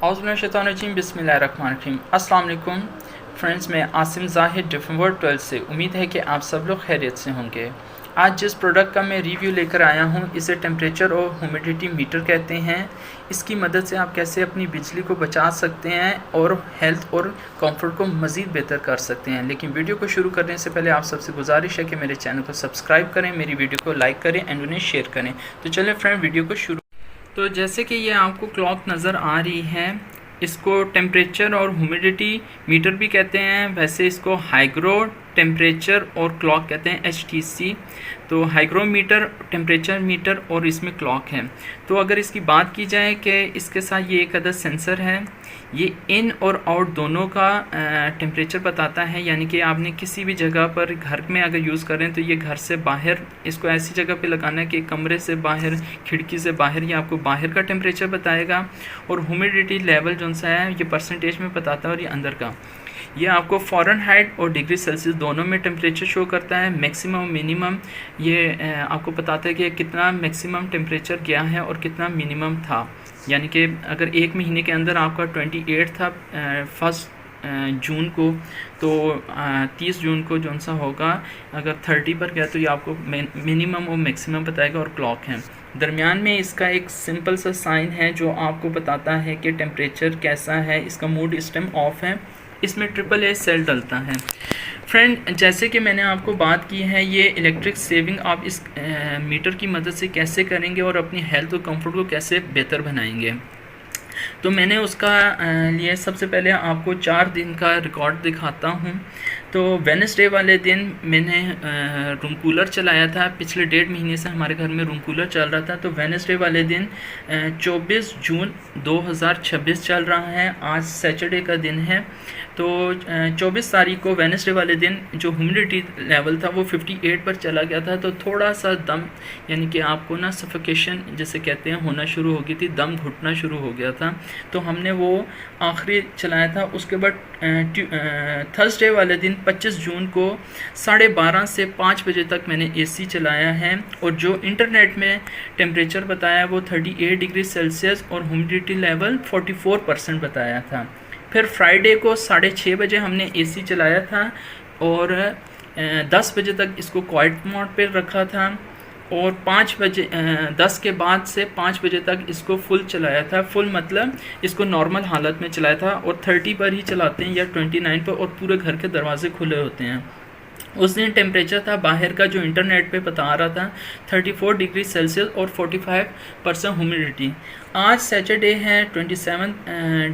औज़ुबिल्लाहिमिनश्शैतानिर्रजीम बिस्मिल्लाहिर्रहमानिर्रहीम। अस्सलाम वालेकुम फ्रेंड्स, मैं आसिम ज़ाहिद डिफरेंट वर्ल्ड 12 से उम्मीद है कि आप सब लोग खैरियत से होंगे। आज जिस प्रोडक्ट का मैं रिव्यू लेकर आया हूँ इसे टेम्परेचर और ह्यूमिडिटी मीटर कहते हैं। इसकी मदद से आप कैसे अपनी बिजली को बचा सकते हैं और हेल्थ और कंफर्ट को मज़ीद बेहतर कर सकते हैं। लेकिन वीडियो को शुरू करने से पहले आप सबसे गुजारिश है कि मेरे चैनल को सब्सक्राइब करें, मेरी वीडियो को लाइक करें एंड उन्हें शेयर करें। तो चलें फ्रेंड, वीडियो को शुरू। तो जैसे कि ये आपको क्लॉक नज़र आ रही है, इसको टेम्परेचर और ह्यूमिडिटी मीटर भी कहते हैं। वैसे इसको हाइग्रो टेम्परेचर और क्लॉक कहते हैं, HTC। तो हाइग्रोमीटर, टेम्परेचर मीटर और इसमें क्लॉक है। तो अगर इसकी बात की जाए कि इसके साथ ये एक अदद सेंसर है, ये इन और आउट दोनों का टेम्परेचर बताता है। यानी कि आपने किसी भी जगह पर घर में अगर यूज़ करें तो ये घर से बाहर, इसको ऐसी जगह पे लगाना है कि कमरे से बाहर, खिड़की से बाहर, ये आपको बाहर का टेम्परेचर बताएगा। और ह्यूमिडिटी लेवल जो सा है ये परसेंटेज में बताता है, और ये अंदर का, ये आपको फ़ारेनहाइट और डिग्री सेल्सियस दोनों में टेम्परेचर शो करता है। मैक्सिमम मिनिमम ये आपको बताता है कि कितना मैक्सिमम टेम्परेचर गया है और कितना मिनिमम था। यानी कि अगर एक महीने के अंदर आपका 28 था 1 जून को, तो 30 जून को जो सा होगा अगर 30 पर गया तो ये आपको मिनिमम और मैक्सिमम बताएगा। और क्लॉक है दरमियान में, इसका एक सिंपल सा साइन है जो आपको बताता है कि टेम्परेचर कैसा है। इसका मोड इस टाइम ऑफ है, इसमें AAA सेल डलता है। फ्रेंड, जैसे कि मैंने आपको बात की है, ये इलेक्ट्रिक सेविंग आप इस मीटर की मदद से कैसे करेंगे और अपनी हेल्थ और कंफर्ट को कैसे बेहतर बनाएंगे। तो मैंने उसका लिए सबसे पहले आपको 4 दिन का रिकॉर्ड दिखाता हूँ। तो वेडनेसडे वाले दिन मैंने रूम कूलर चलाया था। पिछले 1.5 महीने से हमारे घर में रूम कूलर चल रहा था। तो वेडनेसडे वाले दिन 24 जून 2026 चल रहा है, आज सैटरडे का दिन है। तो 24 तारीख को वेडनेसडे वाले दिन जो ह्यूमिडिटी लेवल था वो 58 पर चला गया था। तो थोड़ा सा दम, यानी कि आपको ना सफोकेशन जैसे कहते हैं, होना शुरू हो गई थी, दम घुटना शुरू हो गया था। तो हमने वो आखिरी चलाया था। उसके बाद थर्सडे वाले दिन 25 जून को 12:30 से 5 बजे तक मैंने AC चलाया है। और जो इंटरनेट में टेम्परेचर बताया वो 38 डिग्री सेल्सियस और ह्यूमिडिटी लेवल 44% बताया था। फिर फ्राइडे को 6:30 बजे हमने AC चलाया था और 10 बजे तक इसको क्वाइट मोड पे रखा था। और 5 बजे 10 के बाद से 5 बजे तक इसको फुल चलाया था। फुल मतलब इसको नॉर्मल हालत में चलाया था, और 30 पर ही चलाते हैं या 29 पर, और पूरे घर के दरवाजे खुले होते हैं। उस दिन टेम्परेचर था बाहर का जो इंटरनेट पे बता रहा था 34 डिग्री सेल्सियस और 45% ह्यूमिडिटी। आज सैटरडे है, 27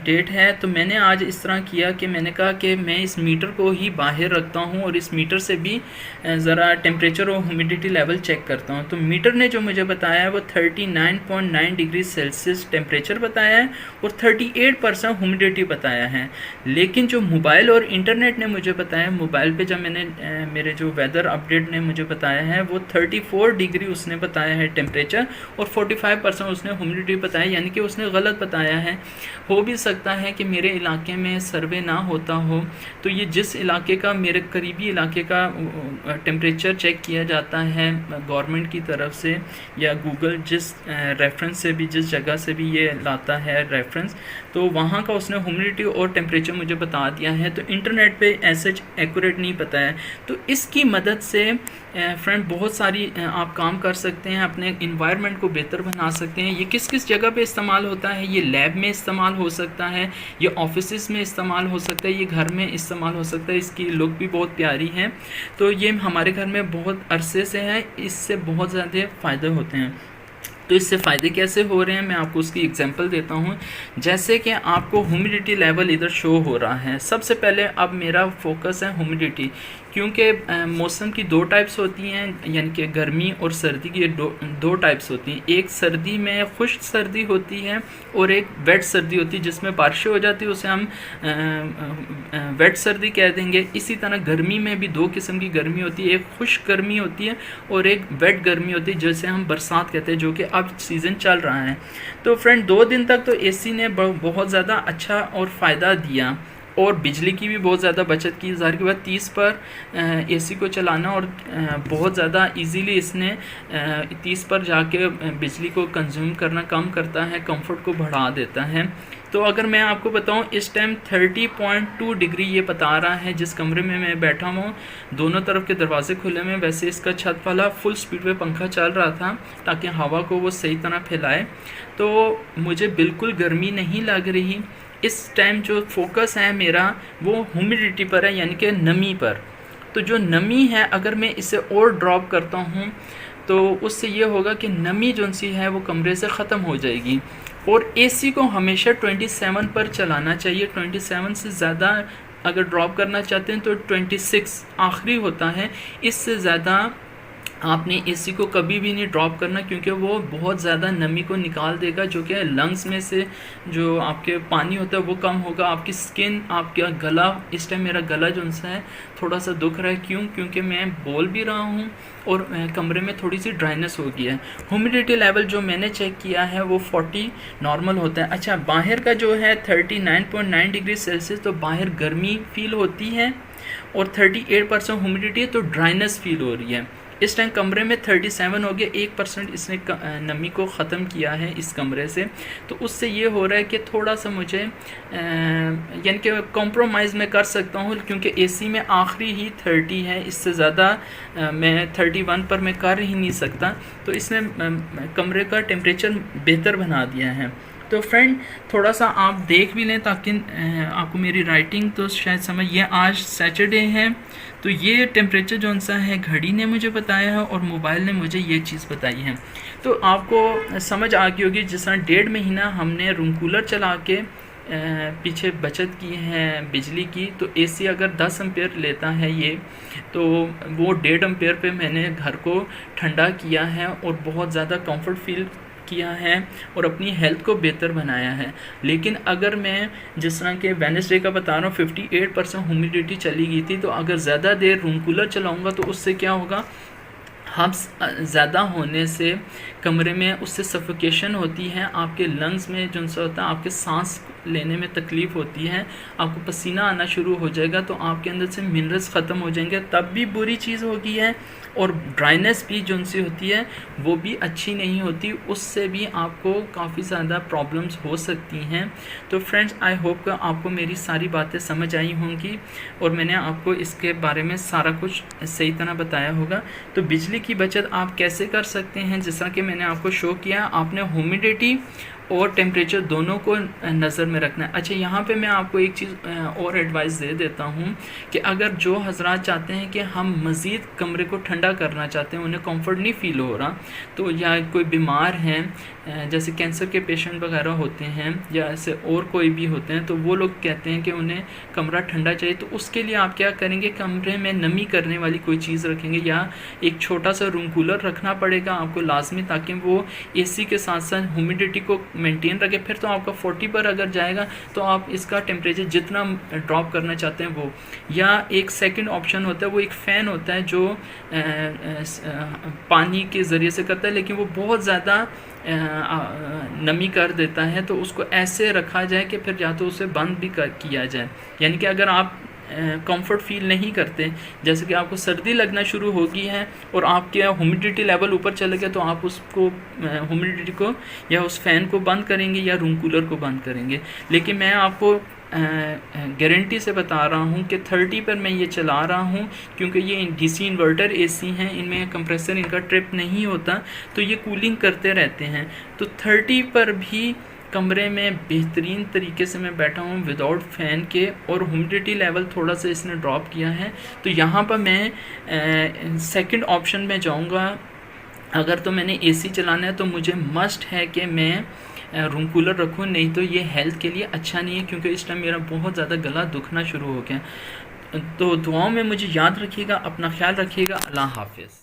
डेट है। तो मैंने आज इस तरह किया कि मैंने कहा कि मैं इस मीटर को ही बाहर रखता हूँ और इस मीटर से भी ज़रा टेम्परेचर और ह्यूमिडिटी लेवल चेक करता हूँ। तो मीटर ने जो मुझे बताया है वो 39.9 डिग्री सेल्सियस टेम्परेचर बताया है और 38% ह्यूमिडिटी बताया है। लेकिन जो मोबाइल और इंटरनेट ने मुझे बताया, मोबाइल पे जब मैंने मेरे जो वेदर अपडेट ने मुझे बताया है वो 34 डिग्री उसने बताया है टेम्परेचर और 45% उसने ह्यूमिडिटी बताया। यानी कि उसने गलत बताया है। हो भी सकता है कि मेरे इलाके में सर्वे ना होता हो, तो ये जिस इलाके का, मेरे करीबी इलाके का टेम्परेचर चेक किया जाता है गवर्नमेंट की तरफ से, या गूगल जिस रेफरेंस से भी, जिस जगह से भी ये लाता है रेफरेंस, तो वहाँ का उसने ह्यूमिडिटी और टेम्परेचर मुझे बता दिया है। तो इंटरनेट पे ऐसे एक्यूरेट नहीं पता है। तो इसकी मदद से फ्रेंड बहुत सारी आप काम कर सकते हैं, अपने इन्वायरमेंट को बेहतर बना सकते हैं। ये किस किस जगह पे इस्तेमाल होता है? ये लैब में इस्तेमाल हो सकता है, ये ऑफिस में इस्तेमाल हो सकता है, ये घर में इस्तेमाल हो सकता है। इसकी लुक भी बहुत प्यारी है। तो ये हमारे घर में बहुत अरसे से है, इससे बहुत ज़्यादा फ़ायदे होते हैं। तो इससे फ़ायदे कैसे हो रहे हैं मैं आपको उसकी एग्जांपल देता हूँ। जैसे कि आपको ह्यूमिडिटी लेवल इधर शो हो रहा है। सबसे पहले अब मेरा फोकस है ह्यूमिडिटी, क्योंकि मौसम की 2 टाइप्स होती हैं, यानी कि गर्मी और सर्दी की दो टाइप्स होती हैं। एक सर्दी में खुश्क सर्दी होती है और एक वेट सर्दी होती है जिसमें बारिशें हो जाती है, उसे हम वेट सर्दी कह देंगे। इसी तरह गर्मी में भी 2 किस्म की गर्मी होती है, एक खुश्क गर्मी होती है और एक वेट गर्मी होती है जिसे हम बरसात कहते हैं, जो कि अब सीज़न चल रहा है। तो फ्रेंड 2 दिन तक तो AC ने बहुत ज़्यादा अच्छा और फ़ायदा दिया और बिजली की भी बहुत ज़्यादा बचत की। ज़ाहिर की बात 30 पर AC को चलाना और बहुत ज़्यादा इजीली इसने 30 पर जाके बिजली को कंज्यूम करना कम करता है, कंफर्ट को बढ़ा देता है। तो अगर मैं आपको बताऊं इस टाइम 30.2 डिग्री ये बता रहा है जिस कमरे में मैं बैठा हूँ। दोनों तरफ के दरवाजे खुले हुए हैं। वैसे इसका छत वाला फुल स्पीड पे पंखा चल रहा था ताकि हवा को वो सही तरह फैलाए, तो मुझे बिल्कुल गर्मी नहीं लग रही। इस टाइम जो फोकस है मेरा वो ह्यूमिडिटी पर है, यानी कि नमी पर। तो जो नमी है अगर मैं इसे और ड्रॉप करता हूँ तो उससे ये होगा कि नमी जो सी है वो कमरे से ख़त्म हो जाएगी। और एसी को हमेशा 27 पर चलाना चाहिए। 27 से ज़्यादा अगर ड्रॉप करना चाहते हैं तो 26 आखिरी होता है। इससे ज़्यादा आपने एसी को कभी भी नहीं ड्रॉप करना, क्योंकि वो बहुत ज़्यादा नमी को निकाल देगा, जो कि लंग्स में से जो आपके पानी होता है वो कम होगा। आपकी स्किन, आपका गला, इस टाइम मेरा गला जो सा है थोड़ा सा दुख रहा है। क्यों? क्योंकि मैं बोल भी रहा हूँ और कमरे में थोड़ी सी ड्राइनेस हो गई है। ह्यूमिडिटी लेवल जो मैंने चेक किया है वो 40 नॉर्मल होता है। अच्छा, बाहर का जो है 39.9 डिग्री सेल्सियस, तो बाहर गर्मी फील होती है और 38% ह्यूमिडिटी है, तो ड्राइनेस फील हो रही है। इस टाइम कमरे में 37 हो गया, 1% इसने नमी को ख़त्म किया है इस कमरे से। तो उससे ये हो रहा है कि थोड़ा सा मुझे यानी कि कॉम्प्रोमाइज़ मैं कर सकता हूँ, क्योंकि एसी में आखिरी ही 30 है। इससे ज़्यादा मैं 31 पर मैं कर ही नहीं सकता। तो इसने कमरे का टेम्परेचर बेहतर बना दिया है। तो फ्रेंड थोड़ा सा आप देख भी लें ताकि आपको मेरी राइटिंग तो शायद समझ। ये आज सैटरडे है, तो ये टेम्परेचर जो सा है घड़ी ने मुझे बताया है और मोबाइल ने मुझे ये चीज़ बताई है। तो आपको समझ आ गई होगी, जिस तरह 1.5 महीना हमने रूम कूलर चला के पीछे बचत की है बिजली की। तो एसी अगर 10 एम्पेयर लेता है ये, तो वो 1.5 एम्पेयर पे मैंने घर को ठंडा किया है और बहुत ज़्यादा कंफर्ट फील किया है और अपनी हेल्थ को बेहतर बनाया है। लेकिन अगर मैं जिस तरह के वेडनेसडे का बता रहा हूँ 58% ह्यूमिडिटी चली गई थी, तो अगर ज़्यादा देर रूम कूलर चलाऊँगा तो उससे क्या होगा, हम ज़्यादा होने से कमरे में उससे सफोकेशन होती है। आपके लंग्स में जो सा होता है, आपके सांस लेने में तकलीफ़ होती है, आपको पसीना आना शुरू हो जाएगा, तो आपके अंदर से मिनरल्स ख़त्म हो जाएंगे, तब भी बुरी चीज़ होगी है। और ड्राइनेस भी जो सी होती है वो भी अच्छी नहीं होती, उससे भी आपको काफ़ी ज़्यादा प्रॉब्लम्स हो सकती हैं। तो फ्रेंड्स, आई होप कि आपको मेरी सारी बातें समझ आई होंगी और मैंने आपको इसके बारे में सारा कुछ सही तरह बताया होगा। तो बिजली की बचत आप कैसे कर सकते हैं, जिस तरह कि मैंने आपको शो किया, आपने ह्यूमिडिटी और टेम्परेचर दोनों को नज़र में रखना है। अच्छा, यहाँ पे मैं आपको एक चीज़ और एडवाइस दे देता हूँ कि अगर जो हजरात चाहते हैं कि हम मज़ीद कमरे को ठंडा करना चाहते हैं, उन्हें कंफर्ट नहीं फ़ील हो रहा, तो या कोई बीमार हैं जैसे कैंसर के पेशेंट वगैरह होते हैं या ऐसे और कोई भी होते हैं, तो वो लोग कहते हैं कि उन्हें कमरा ठंडा चाहिए, तो उसके लिए आप क्या करेंगे, कमरे में नमी करने वाली कोई चीज़ रखेंगे या एक छोटा सा रूम कूलर रखना पड़ेगा आपको लाजमी, ताकि वो एसी के साथ साथ ह्यूमिडिटी को मेंटेन रखे। फिर तो आपका 40 पर अगर जाएगा तो आप इसका टेम्परेचर जितना ड्रॉप करना चाहते हैं वो, या एक सेकंड ऑप्शन होता है, वो एक फ़ैन होता है जो पानी के ज़रिए से करता है, लेकिन वो बहुत ज़्यादा नमी कर देता है। तो उसको ऐसे रखा जाए कि फिर या तो उसे बंद भी किया जाए, यानी कि अगर आप कंफर्ट फील नहीं करते, जैसे कि आपको सर्दी लगना शुरू होगी है और आपके ह्यूमिडिटी लेवल ऊपर चले गया, तो आप उसको ह्यूमिडिटी को या उस फ़ैन को बंद करेंगे या रूम कूलर को बंद करेंगे। लेकिन मैं आपको गारंटी से बता रहा हूँ कि 30 पर मैं ये चला रहा हूँ, क्योंकि ये डीसी इन्वर्टर एसी हैं, इनमें कंप्रेसर इनका ट्रिप नहीं होता, तो ये कूलिंग करते रहते हैं। तो 30 पर भी कमरे में बेहतरीन तरीके से मैं बैठा हूँ विदाउट फ़ैन के, और ह्यूमिडिटी लेवल थोड़ा सा इसने ड्रॉप किया है। तो यहाँ पर मैं सेकंड ऑप्शन में जाऊँगा। अगर तो मैंने एसी चलाना है तो मुझे मस्ट है कि मैं रूम कूलर रखूँ, नहीं तो ये हेल्थ के लिए अच्छा नहीं है, क्योंकि इस टाइम मेरा बहुत ज़्यादा गला दुखना शुरू हो गया। तो दुआओं में मुझे याद रखिएगा, अपना ख्याल रखिएगा। अल्लाह हाफिज़।